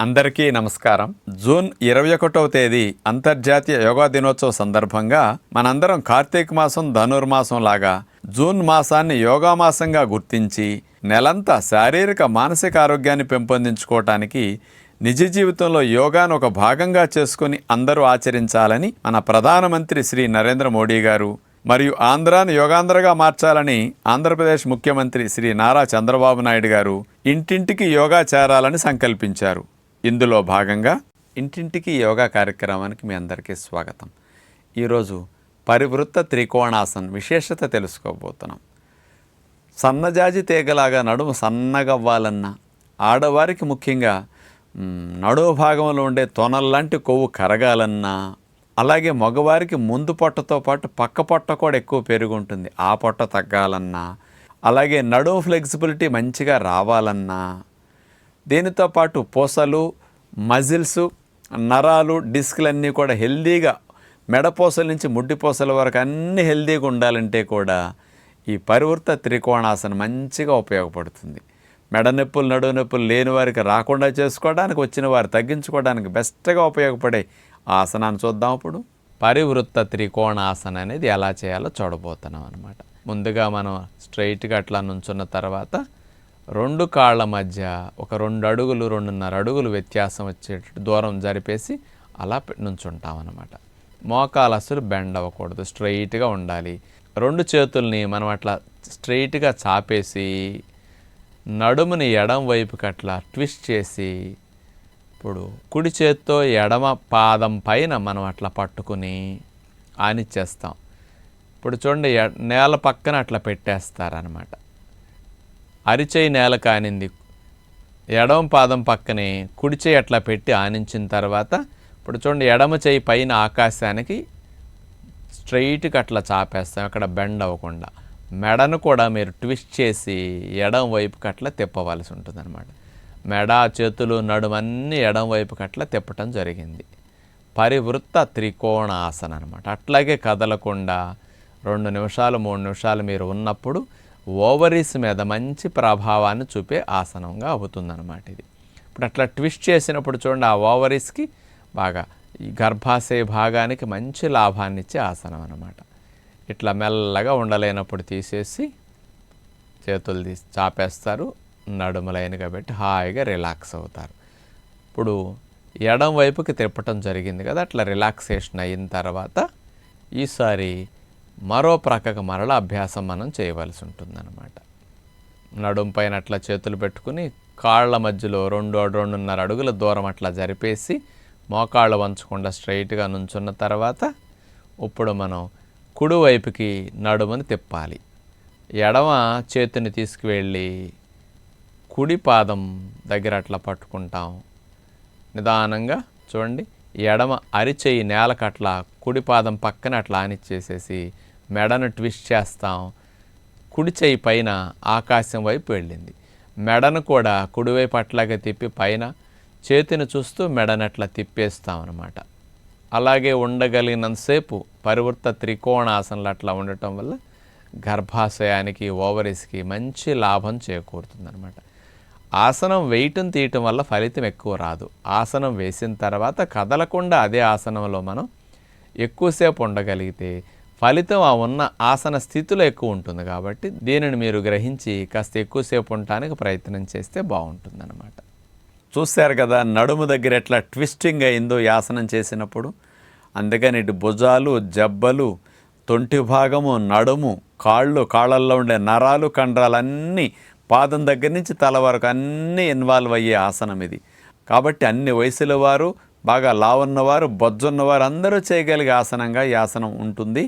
అందరికీ నమస్కారం. జూన్ 21వ తేదీ అంతర్జాతీయ యోగా దినోత్సవ సందర్భంగా మనందరం కార్తీక మాసం ధనుర్మాసం లాగా జూన్ మాసాన్ని యోగా మాసంగా గుర్తించి నెలంతా శారీరక మానసిక ఆరోగ్యాన్ని పెంపొందించుకోవటానికి నిజ జీవితంలో యోగాను ఒక భాగంగా చేసుకుని అందరూ ఆచరించాలని మన ప్రధానమంత్రి శ్రీ నరేంద్ర మోడీ గారు మరియు ఆంధ్రాను యోగాంధ్రగా మార్చాలని ఆంధ్రప్రదేశ్ ముఖ్యమంత్రి శ్రీ నారా చంద్రబాబు నాయుడు గారు ఇంటింటికి యోగా చేరాలని సంకల్పించారు. ఇందులో భాగంగా ఇంటింటికి యోగా కార్యక్రమానికి మీ అందరికీ స్వాగతం. ఈరోజు పరివృత్త త్రికోణాసన్ విశేషత తెలుసుకోబోతున్నాం. సన్నజాజి తీగలాగా నడుము సన్నగవ్వాలన్నా, ఆడవారికి ముఖ్యంగా నడుము భాగంలో ఉండే తొనల్లాంటి కొవ్వు కరగాలన్నా, అలాగే మగవారికి ముందు పొట్టతో పాటు పక్క పొట్ట కూడా ఎక్కువ పెరుగుంటుంది, ఆ పొట్ట తగ్గాలన్నా, అలాగే నడుము ఫ్లెక్సిబిలిటీ మంచిగా రావాలన్నా, దీనితో పాటు పూసలు, మజిల్స్, నరాలు, డిస్క్లన్నీ కూడా హెల్దీగా, మెడపూసల నుంచి ముడ్డిపూసల వరకు అన్నీ హెల్దీగా ఉండాలంటే కూడా ఈ పరివృత్త త్రికోణాసనం మంచిగా ఉపయోగపడుతుంది. మెడ నొప్పులు, నడుము నొప్పులు లేని వారికి రాకుండా చేసుకోవడానికి, వచ్చిన వారు తగ్గించుకోవడానికి బెస్ట్గా ఉపయోగపడే ఆసనాన్ని చూద్దాం. ఇప్పుడు పరివృత్త త్రికోణాసనం అనేది ఎలా చేయాలో చూడబోతున్నాం అన్నమాట. ముందుగా మనం స్ట్రైట్గా అట్లా నుంచున్న తర్వాత రెండు కాళ్ళ మధ్య ఒక 2 అడుగులు 2.5 అడుగులు వ్యత్యాసం వచ్చేటట్టు దూరం జరిపేసి అలా నుంచుంటాం అన్నమాట. మోకాలు అసలు బెండ్ అవ్వకూడదు, స్ట్రైట్గా ఉండాలి. 2 చేతుల్ని మనం అట్లా స్ట్రైట్గా చాపేసి నడుముని ఎడం వైపుకి అట్లా ట్విస్ట్ చేసి, ఇప్పుడు కుడి చేత్తో ఎడమ పాదం పైన మనం అట్లా పట్టుకుని ఆనిచ్చేస్తాం. ఇప్పుడు చూడండి, నేల పక్కన అట్లా పెట్టేస్తారనమాట. అరిచేయి నేల కానింది, ఎడమ పాదం పక్కనే కుడి చేయి అట్లా పెట్టి ఆనించిన తర్వాత ఇప్పుడు చూడండి, ఎడమ చేయి పైన ఆకాశానికి స్ట్రైట్గా అట్లా చాపేస్తాం, అక్కడ బెండ్ అవ్వకుండా. మెడను కూడా మీరు ట్విస్ట్ చేసి ఎడం వైపుకి అట్లా తిప్పవలసి ఉంటుంది అనమాట. మెడ, చేతులు, నడుమన్నీ ఎడం వైపుకి అట్లా తిప్పటం జరిగింది. పరివృత్త త్రికోణాసన అనమాట. అట్లాగే కదలకుండా 2 నిమిషాలు 3 నిమిషాలు మీరు ఉన్నప్పుడు ఓవరీస్ మీద మంచి ప్రభావాన్ని చూపే ఆసనంగా అవుతుందన్నమాట ఇది. ఇప్పుడు అట్లా ట్విస్ట్ చేసినప్పుడు చూడండి, ఆ ఓవరీస్కి బాగా ఈ గర్భాశయ భాగానికి మంచి లాభాన్ని ఇచ్చే ఆసనం అన్నమాట. ఇట్లా మెల్లగా ఉండలేనప్పుడు తీసేసి చేతులు తీసి చాపేస్తారు, నడుము లైన్గా పెట్టి హాయిగా రిలాక్స్ అవుతారు. ఇప్పుడు ఎడం వైపుకి తిప్పటం జరిగింది కదా, అట్లా రిలాక్సేషన్ అయిన తర్వాత ఈసారి మరో ప్రక్కకు మరల అభ్యాసం మనం చేయవలసి ఉంటుందన్నమాట. నడుము పైన అట్లా చేతులు పెట్టుకుని కాళ్ళ మధ్యలో 2.5 అడుగుల దూరం అట్లా జరిపేసి మోకాళ్ళు వంచకుండా స్ట్రైట్గా నుంచున్న తర్వాత ఇప్పుడు మనం కుడివైపుకి నడుముని తిప్పాలి. ఎడమ చేతిని తీసుకువెళ్ళి కుడి పాదం దగ్గర అట్లా పట్టుకుంటాం. నిదానంగా చూడండి, ఎడమ అరిచేయి నేలకు అట్లా కుడి పాదం పక్కన అట్లా ఆనిచ్చేసేసి మెడను ట్విస్ట్ చేస్తాం. కుడి చేయి పైన ఆకాశం వైపు వెళ్ళింది. మెడను కూడా కుడివైపు అట్లాగే తిప్పి పైన చేతిని చూస్తూ మెడను అట్లా తిప్పేస్తాం అన్నమాట. అలాగే ఉండగలిగినంతసేపు పరివృత్త త్రికోణాసనలు అట్లా ఉండటం వల్ల గర్భాశయానికి, ఓవరీస్కి మంచి లాభం చేకూరుతుందన్నమాట. ఆసనం వేయటం తీయటం వల్ల ఫలితం ఎక్కువ రాదు. ఆసనం వేసిన తర్వాత కదలకుండా అదే ఆసనంలో మనం ఎక్కువసేపు ఉండగలిగితే ఫలితం ఆ ఉన్న ఆసన స్థితిలో ఎక్కువ ఉంటుంది. కాబట్టి దీనిని మీరు గ్రహించి కాస్త ఎక్కువసేపు ఉండటానికి ప్రయత్నం చేస్తే బాగుంటుందన్నమాట. చూశారు కదా, నడుము దగ్గర ఎట్లా ట్విస్టింగ్ అయిందో ఈ ఆసనం చేసినప్పుడు. అందుకని ఇటు భుజాలు, జబ్బలు, తొంటి భాగము, నడుము, కాళ్ళల్లో ఉండే నరాలు, కండరాలు అన్నీ పాదం దగ్గర నుంచి తల వరకు అన్నీ ఇన్వాల్వ్ అయ్యే ఆసనం ఇది. కాబట్టి అన్ని వయసుల వారు, బాగా లావున్నవారు, బొజ్జున్నవారు అందరూ చేయగలిగే ఆసనంగా ఈ ఆసనం ఉంటుంది.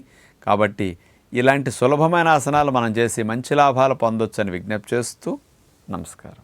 కాబట్టి ఇలాంటి సులభమైన ఆసనాలు మనం చేసి మంచి లాభాలు పొందొచ్చని విజ్ఞప్తి చేస్తూ నమస్కారం.